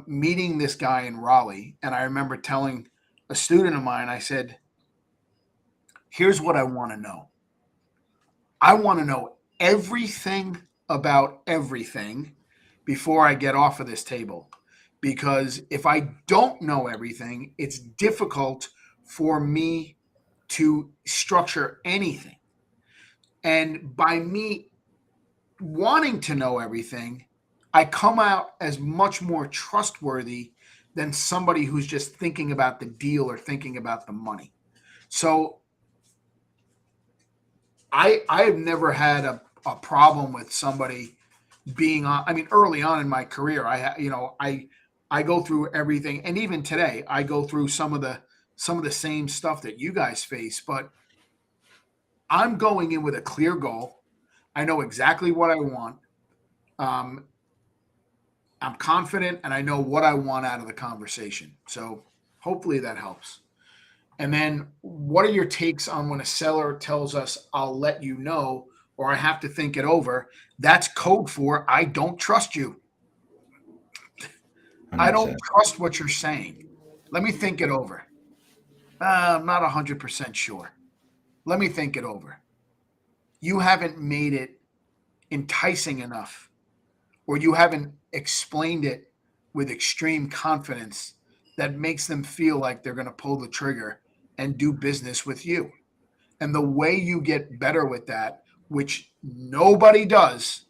S2: meeting this guy in Raleigh, and I remember telling a student of mine, I said, "Here's what I want to know. I want to know everything about everything before I get off of this table, because if I don't know everything, it's difficult for me to structure anything. And by me wanting to know everything, I come out as much more trustworthy than somebody who's just thinking about the deal or thinking about the money." So I have never had a problem with somebody being on. I mean, early on in my career, I go through everything, and even today, I go through some of the same stuff that you guys face. But I'm going in with a clear goal. I know exactly what I want. Um, I'm confident, and I know what I want out of the conversation. So hopefully that helps. And then, what are your takes on when a seller tells us, "I'll let you know," or "I have to think it over"? That's code for "I don't trust you. I don't
S1: 100%.
S2: trust what you're saying. Let me think it over. I'm not 100% sure. Let me think it over." You haven't made it enticing enough, or you haven't explained it with extreme confidence that makes them feel like they're going to pull the trigger and do business with you. And the way you get better with that, which nobody does,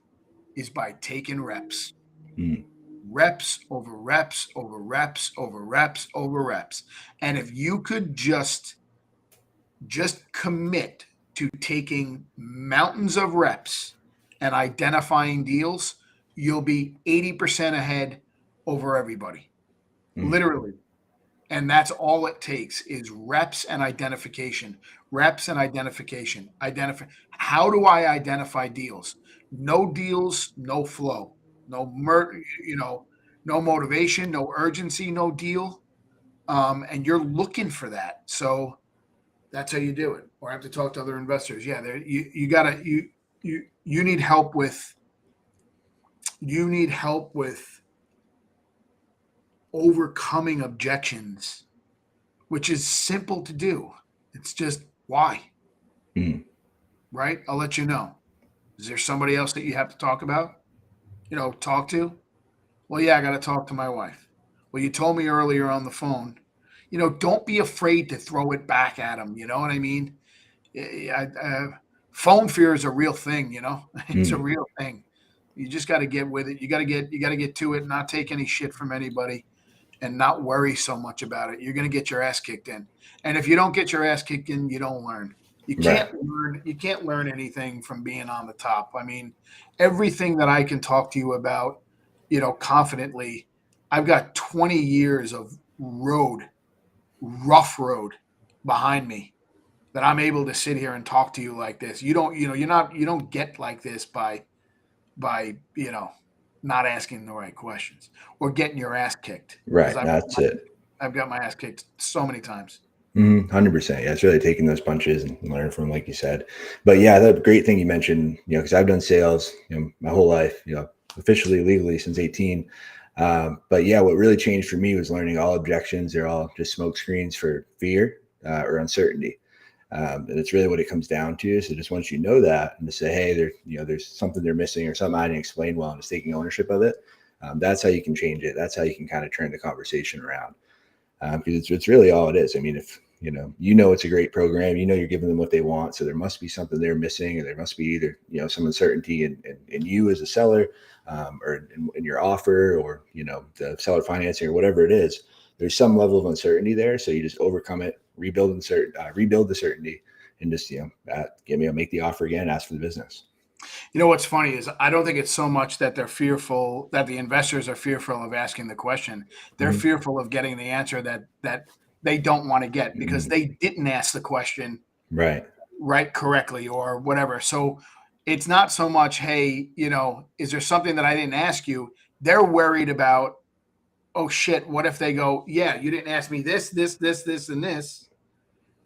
S2: is by taking reps.
S1: Mm.
S2: Reps over reps over reps over reps over reps. And if you could just commit to taking mountains of reps and identifying deals, you'll be 80% ahead over everybody.
S1: Mm.
S2: Literally. And that's all it takes is reps and identification. Reps and identification. How do I identify deals? No deals, no flow. No motivation, no urgency, no deal. And you're looking for that. So that's how you do it. Or I have to talk to other investors. Yeah, you need help with overcoming objections, which is simple to do. It's just why,
S1: Mm.
S2: right? I'll let you know. Is there somebody else that you have to talk about? Talk to? Well, yeah, I got to talk to my wife. Well, you told me earlier on the phone. Don't be afraid to throw it back at them. You know what I mean? Phone fear is a real thing. It's a
S1: Mm.
S2: real thing. You just got to get with it. You got to get to it, and not take any shit from anybody, and not worry so much about it. You're going to get your ass kicked in. And if you don't get your ass kicked in, you don't learn.
S1: Right.
S2: You can't learn anything from being on the top. I mean, everything that I can talk to you about, confidently, I've got 20 years of rough road behind me that I'm able to sit here and talk to you like this. You don't get like this by not asking the right questions or getting your ass kicked, because
S1: Right. That's it.
S2: I've got my ass kicked so many times.
S1: 100%. Yeah, it's really taking those punches and learn from, like you said. But yeah, the great thing you mentioned, because I've done sales, my whole life, officially, legally since 18. But yeah, what really changed for me was learning all objections. They're all just smoke screens for fear or uncertainty. And it's really what it comes down to. So just once you know that, and to say, hey, there's something they're missing or something I didn't explain well, and just taking ownership of it. That's how you can change it. That's how you can kind of turn the conversation around. Because it's really all it is. I mean, it's a great program, you're giving them what they want. So there must be something they're missing, or there must be either, some uncertainty in you as a seller, or in your offer, or, the seller financing or whatever it is. There's some level of uncertainty there. So you just overcome it, rebuild the certainty, and just, make the offer again, ask for the business.
S2: What's funny is I don't think it's so much that they're fearful, that the investors are fearful of asking the question. They're
S1: Mhm.
S2: fearful of getting the answer that they don't want to get because
S1: Mhm.
S2: they didn't ask the question
S1: Right.
S2: right correctly or whatever. So it's not so much, hey, is there something that I didn't ask you? They're worried about, oh shit, what if they go, yeah, you didn't ask me this, and this.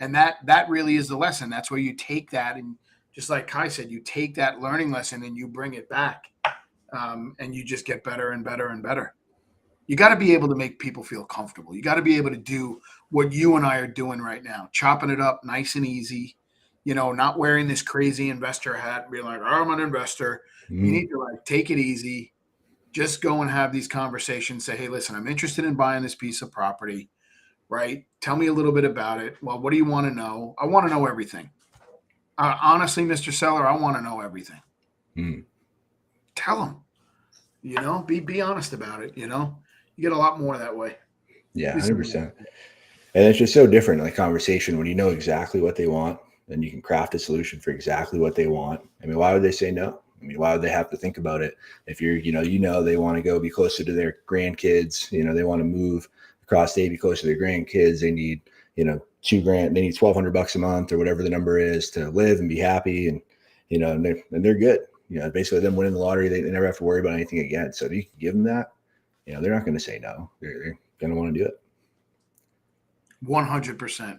S2: And that really is the lesson. That's where you take that, and just like Kai said, you take that learning lesson and you bring it back, and you just get better and better and better. You got to be able to make people feel comfortable. You got to be able to do what you and I are doing right now, chopping it up nice and easy. Not wearing this crazy investor hat, being like, I'm an investor. You need
S1: Mhm.
S2: to take it easy. Just go and have these conversations. Say, hey, listen, I'm interested in buying this piece of property, right? Tell me a little bit about it. Well, what do you want to know? I want to know everything. Honestly, Mr. Seller, I want to know everything.
S1: Mhm.
S2: Tell them, be honest about it. You get a lot more that way.
S1: Yeah,
S2: At least
S1: 100%. And it's just so different in the conversation when you know exactly what they want, and you can craft a solution for exactly what they want. I mean, why would they say no? I mean, why would they have to think about it? If they want to go be closer to their grandkids, they want to move across state, be closer to their grandkids. They need, $2,000, they need $1,200 a month or whatever the number is to live and be happy. And they're good. Basically them winning the lottery, they never have to worry about anything again. So if you can give them that, they're not going to say no. They're going to want to do it.
S2: 100%.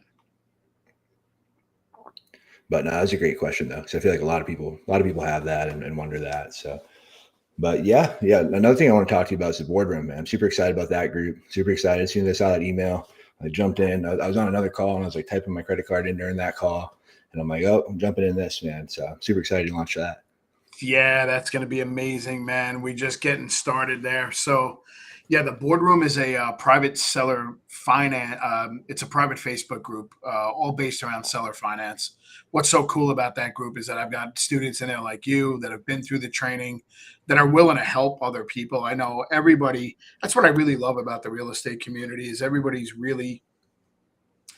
S1: But no, that's a great question though, because I feel like a lot of people have that and wonder that. So, but yeah. Another thing I want to talk to you about is the boardroom, man. I'm super excited about that group. Super excited. As soon as I saw that email, I jumped in. I was on another call and I was like typing my credit card in during that call, and I'm like, oh, I'm jumping in this, man. So I'm super excited to launch that.
S2: Yeah, that's going to be amazing, man. We just getting started there. So, yeah, the boardroom is a private seller finance. It's a private Facebook group, all based around seller finance. What's so cool about that group is that I've got students in there like you that have been through the training, that are willing to help other people. I know everybody. That's what I really love about the real estate community is everybody's really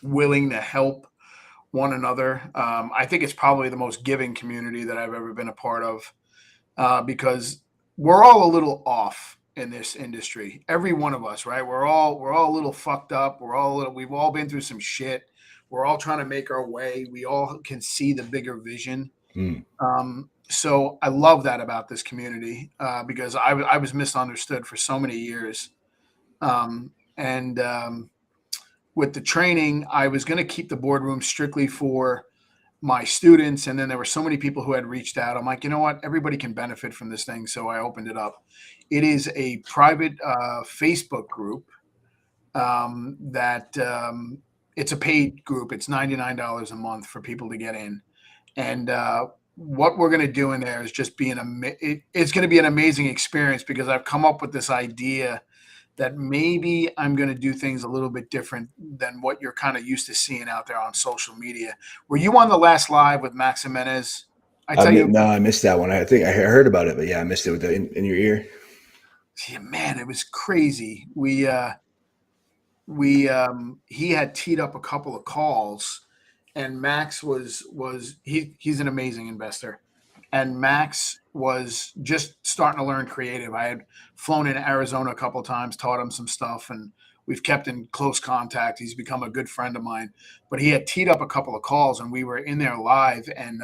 S2: willing to help one another. I think it's probably the most giving community that I've ever been a part of, because we're all a little off in this industry. Every one of us, right? We're all a little fucked up. We've all been through some shit. We're all trying to make our way. We all can see the bigger vision.
S1: Mm.
S2: So I love that about this community, because I was misunderstood for so many years. And With the training, I was going to keep the boardroom strictly for my students, and then there were so many people who had reached out. I'm like, you know what, everybody can benefit from this thing, so I opened it up. It is a private Facebook group, that it's a paid group. It's $99 a month for people to get in, and what we're going to do in there is just it's going to be an amazing experience, because I've come up with this idea that maybe I'm going to do things a little bit different than what you're kind of used to seeing out there on social media. Were you on the last live with Max Jimenez? I tell you,
S1: No, I missed that one. I think I heard about it, but yeah, I missed it with in your ear.
S2: yeah, man, it was crazy. We He had teed up a couple of calls, and Max he's an amazing investor, and Max was just starting to learn creative. I had flown in Arizona a couple of times, taught him some stuff, and we've kept in close contact. He's become a good friend of mine. But he had teed up a couple of calls, and we were in there live, and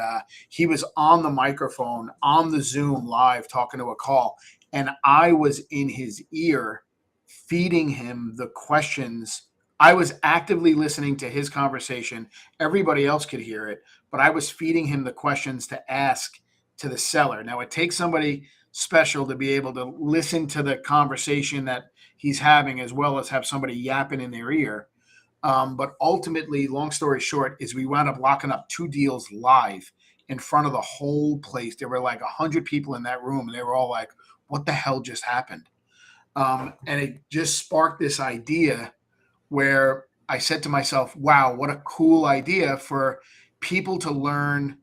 S2: he was on the microphone on the Zoom live talking to a call, and I was in his ear feeding him the questions. I was actively listening to his conversation. Everybody else could hear it, but I was feeding him the questions to ask to the seller. Now, it takes somebody special to be able to listen to the conversation that he's having, as well as have somebody yapping in their ear. But ultimately, long story short, is we wound up locking up 2 deals live in front of the whole place. There were like 100 people in that room, and they were all like, what the hell just happened? And it just sparked this idea where I said to myself, wow, what a cool idea for people to learn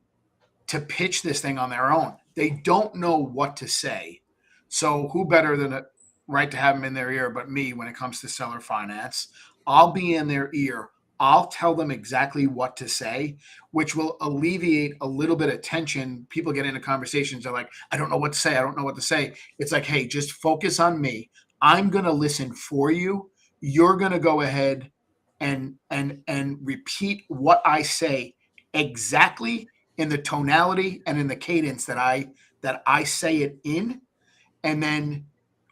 S2: to pitch this thing on their own. They don't know what to say. So who better than a right to have them in their ear but me when it comes to seller finance? I'll be in their ear. I'll tell them exactly what to say, which will alleviate a little bit of tension. People get into conversations. They're like, I don't know what to say. I don't know what to say. It's like, hey, just focus on me. I'm going to listen for you. You're going to go ahead and repeat what I say exactly in the tonality and in the cadence that I say it in. And then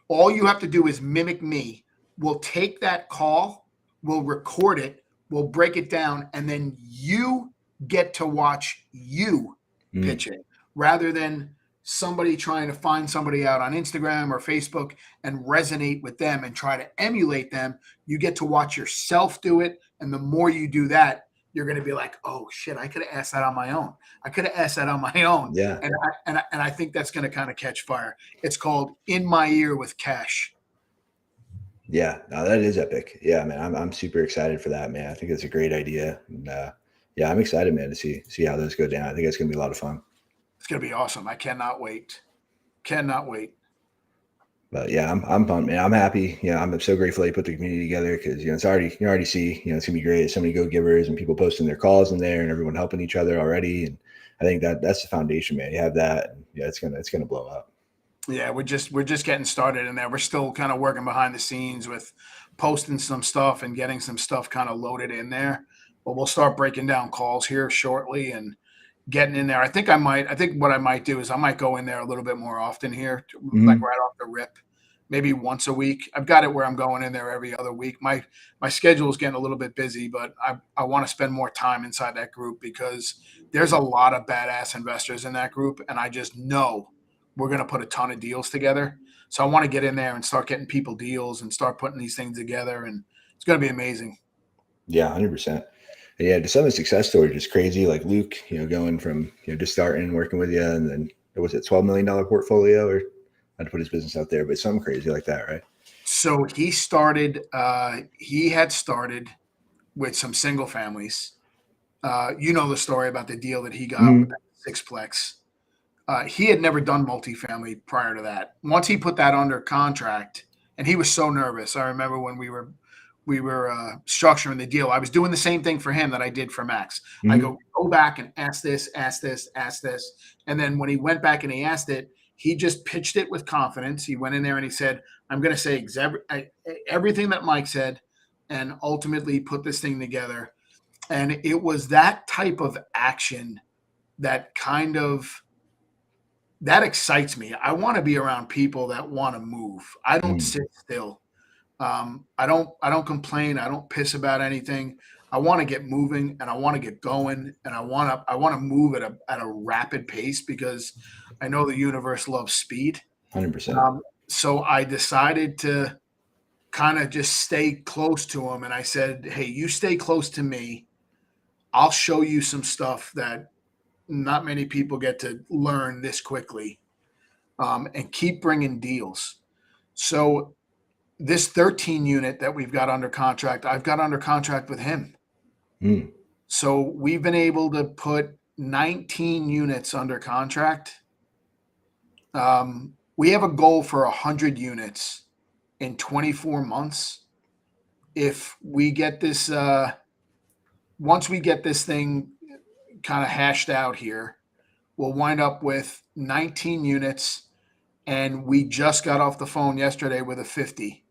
S2: all you have to do is mimic me. We'll take that call, we'll record it, we'll break it down, and then you get to watch you pitch it rather than somebody trying to find somebody out on Instagram or Facebook and resonate with them and try to emulate them. You get to watch yourself do it. And the more you do that, you're going to be like, oh shit, I could have asked that on my own. I could have asked that on my own.
S1: Yeah.
S2: And I think that's going to kind of catch fire. It's called In My Ear with Kash.
S1: Yeah, no, that is epic. Yeah, man, I'm super excited for that, man. I think it's a great idea. And yeah, I'm excited, man, to see how those go down. I think it's going to be a lot of fun.
S2: It's going to be awesome. I cannot wait. Cannot wait.
S1: But yeah, I'm pumped, man. I'm happy. Yeah, I'm so grateful they put the community together because you already see it's gonna be great. So many go givers and people posting their calls in there and everyone helping each other already. And I think that's the foundation, man. You have that, and yeah, it's gonna blow up.
S2: Yeah, we're just getting started in there. We're still kind of working behind the scenes with posting some stuff and getting some stuff kind of loaded in there. But we'll start breaking down calls here shortly and getting in there. I think what I might do is I might go in there a little bit more often here, like right off the rip, maybe once a week. I've got it where I'm going in there every other week. My schedule is getting a little bit busy, but I want to spend more time inside that group because there's a lot of badass investors in that group, and I just know we're going to put a ton of deals together. So I want to get in there and start getting people deals and start putting these things together, and it's going to be amazing.
S1: Yeah, 100%. Yeah, just some of the success stories just crazy. Like Luke, going from just starting working with you, and then was it $12 million portfolio, or not to put his business out there, but something crazy like that, right?
S2: So he started. He had started with some single families. You know the story about the deal that he got with that sixplex. He had never done multifamily prior to that. Once he put that under contract, and he was so nervous. I remember when we were structuring the deal. I was doing the same thing for him that I did for Max. I go back and ask this, and then when he went back and he asked it, he just pitched it with confidence. He went in there and he said, "I'm going to say everything that Mike said, and ultimately put this thing together." And it was that type of action that that excites me. I want to be around people that want to move. I don't sit still. I don't complain. I don't piss about anything. I want to get moving and I want to get going, and I want to move at a rapid pace because I know the universe loves speed.
S1: 100%.
S2: So I decided to kind of just stay close to him, and I said, "Hey, you stay close to me. I'll show you some stuff that not many people get to learn this quickly, and keep bringing deals." So this 13 unit that we've got under contract, I've got under contract with him. So we've been able to put 19 units under contract. We have a goal for 100 units in 24 months. If we get this, once we get this thing kind of hashed out here, we'll wind up with 19 units. And we just got off the phone yesterday with a 50.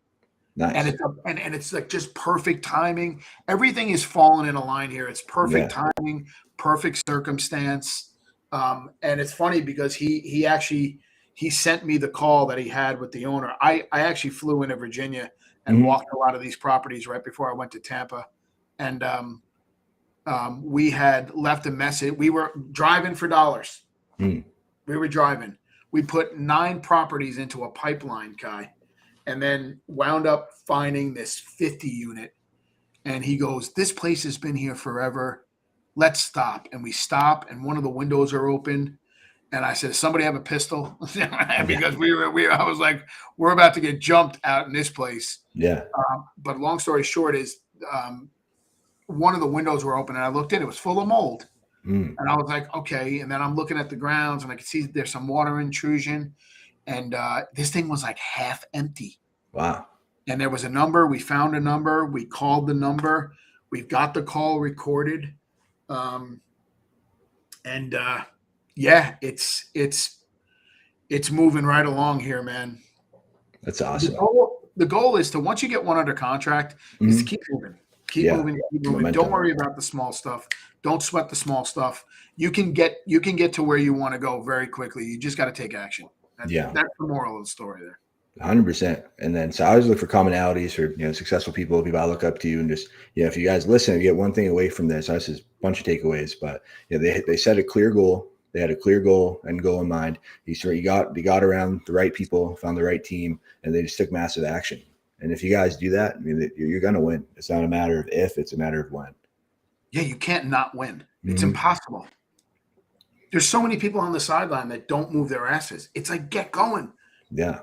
S1: Nice.
S2: And it's like just perfect timing. Everything is falling in a line here. It's perfect timing, perfect circumstance. And it's funny because he sent me the call that he had with the owner. I actually flew into Virginia and walked a lot of these properties right before I went to Tampa. And we had left a message. We were driving for dollars. We were driving. We put 9 properties into a pipeline, Kai, and then wound up finding this 50 unit. And he goes, "This place has been here forever. Let's stop." And we stop, and one of the windows are open. And I said, "Does somebody have a pistol?" Because I was like, we're about to get jumped out in this place.
S1: Yeah.
S2: But long story short is one of the windows were open, and I looked in. It was full of mold,
S1: Mm,
S2: and I was like, okay. And then I'm looking at the grounds, and I could see there's some water intrusion, and this thing was like half empty.
S1: wow.
S2: And there was a number. We found a number. We called the number. We've got the call recorded. Um, and yeah, it's moving right along here, man.
S1: That's
S2: The
S1: awesome.
S2: goal, the goal is to, once you get one under contract, is to
S1: Mhm.
S2: keep moving, keep
S1: Yeah.
S2: moving, keep moving. Don't
S1: Momentum.
S2: worry about the small stuff. Don't sweat the small stuff. You can get to where you want to go very quickly. You just got to take action.
S1: Yeah.
S2: That's the moral of the story there.
S1: 100%. And then, so I always look for commonalities for, successful people I look up to, and just, if you guys listen, you get one thing away from this. This is a bunch of takeaways, but they set a clear goal. They had a clear goal and goal in mind. You got around the right people, found the right team, and they just took massive action. And if you guys do that, I mean, you're going to win. It's not a matter of if, it's a matter of when.
S2: Yeah, you can't not win. It's
S1: Mhm.
S2: impossible. There's so many people on the sideline that don't move their asses. It's like, get going.
S1: Yeah.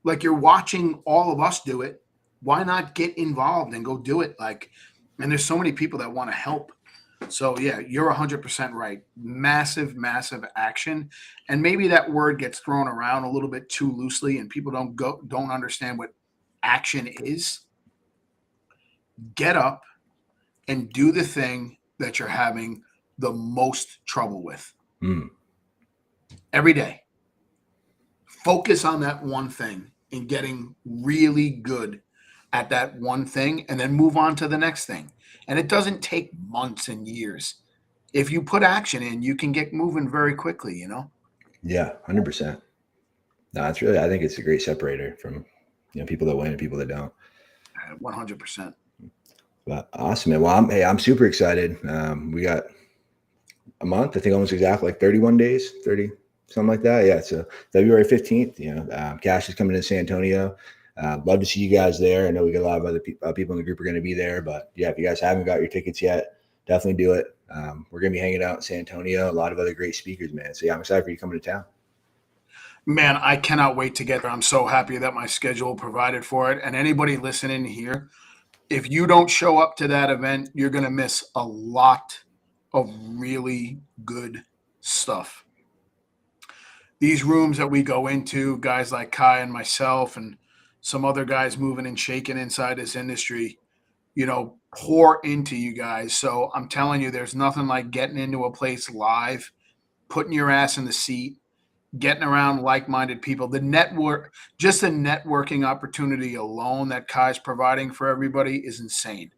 S2: Like you're watching all of us do it. Why not get involved and go do it? And there's so many people that want to help. So yeah, you're 100% right. Massive, massive action. And maybe that word gets thrown around a little bit too loosely, and people don't understand what action is. Get up and do the thing that you're having the most trouble with
S1: Mm.
S2: every day. Focus on that one thing and getting really good at that one thing, and then move on to the next thing. And it doesn't take months and years. If you put action in, you can get moving very quickly,
S1: Yeah. 100%. No, I think it's a great separator from, people that win and people that don't.
S2: 100%.
S1: But awesome, man. Well, I'm super excited. We got a month, I think, almost exactly, like 31 days, 30, something like that. Yeah. So February 15th, Cash is coming to San Antonio. Love to see you guys there. I know we got a lot of other people in the group are going to be there, but yeah, if you guys haven't got your tickets yet, definitely do it. We're going to be hanging out in San Antonio. A lot of other great speakers, man. So yeah, I'm excited for you coming to town.
S2: Man, I cannot wait to get there. I'm so happy that my schedule provided for it. And anybody listening here, if you don't show up to that event, you're going to miss a lot of really good stuff. These rooms that we go into, guys like Kai and myself and some other guys moving and shaking inside this industry, pour into you guys. So I'm telling you, there's nothing like getting into a place live, putting your ass in the seat, getting around like-minded people. Just the networking opportunity alone that Kai's providing for everybody is insane.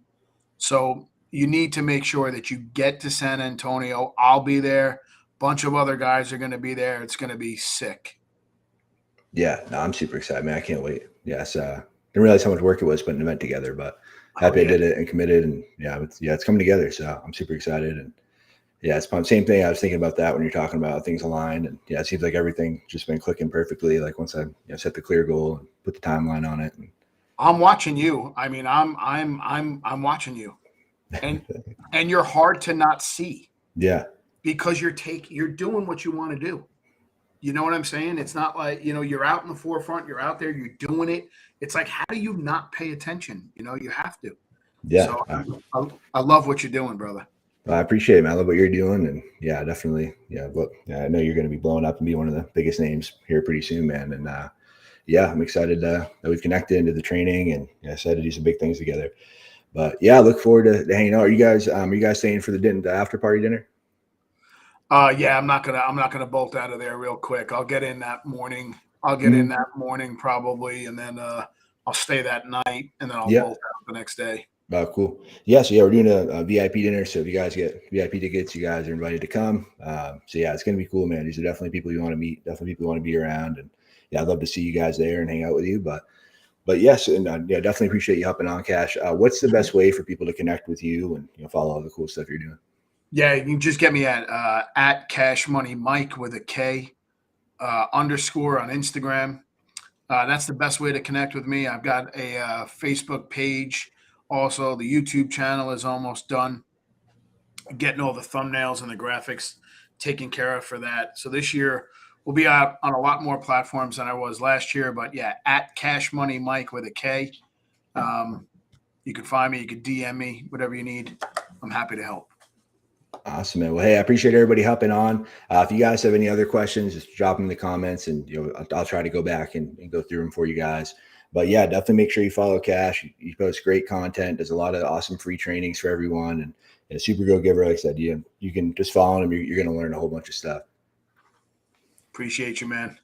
S2: So you need to make sure that you get to San Antonio. I'll be there. Bunch of other guys are going to be there. It's going to be sick.
S1: Yeah, no, I'm super excited, man. I can't wait. Yes. Didn't realize how much work it was putting an event together, but happy I did it and committed, and it's coming together. So I'm super excited. And yeah, it's fun. Same thing. I was thinking about that when you're talking about things aligned, and yeah, it seems like everything just been clicking perfectly. Like once I set the clear goal and put the timeline on it. And
S2: I'm watching you. I mean, I'm watching you, and you're hard to not see.
S1: Yeah,
S2: because you're doing what you want to do. You know what I'm saying? It's not like, you're out in the forefront, you're out there, you're doing it. It's like, how do you not pay attention? You have to.
S1: yeah.
S2: So I love what you're doing, brother.
S1: I appreciate it, man. I love what you're doing, and yeah, definitely. Yeah, look, I know you're going to be blowing up and be one of the biggest names here pretty soon, man. And yeah, I'm excited that we've connected into the training, and excited to do some big things together. But yeah, I look forward to hanging out. Are you guys staying for the after party dinner?
S2: Yeah, I'm not gonna bolt out of there real quick. I'll get in that morning. Probably, and then I'll stay that night, and then I'll bolt out the next day.
S1: Cool. Yeah, so yeah, we're doing a VIP dinner. So if you guys get VIP tickets, you guys are invited to come. So yeah, it's gonna be cool, man. These are definitely people you want to meet, definitely people you want to be around, and yeah, I'd love to see you guys there and hang out with you. But yes, and yeah, definitely appreciate you hopping on, Cash. What's the best way for people to connect with you and follow all the cool stuff you're doing?
S2: Yeah, you can just get me at Kash Money Mike with a K _ on Instagram. That's the best way to connect with me. I've got a Facebook page. Also, the YouTube channel is almost done. Getting all the thumbnails and the graphics taken care of for that. So this year we'll be out on a lot more platforms than I was last year. But yeah, at Kash Money Mike with a K. You can find me. You can DM me, whatever you need. I'm happy to help.
S1: Awesome, man. Well, hey, I appreciate everybody hopping on. If you guys have any other questions, just drop them in the comments, and I'll try to go back and go through them for you guys. But yeah, definitely make sure you follow Kash. He posts great content. Does a lot of awesome free trainings for everyone, and a super go giver. Like I said, you can just follow him. You're going to learn a whole bunch of stuff.
S2: Appreciate you, man.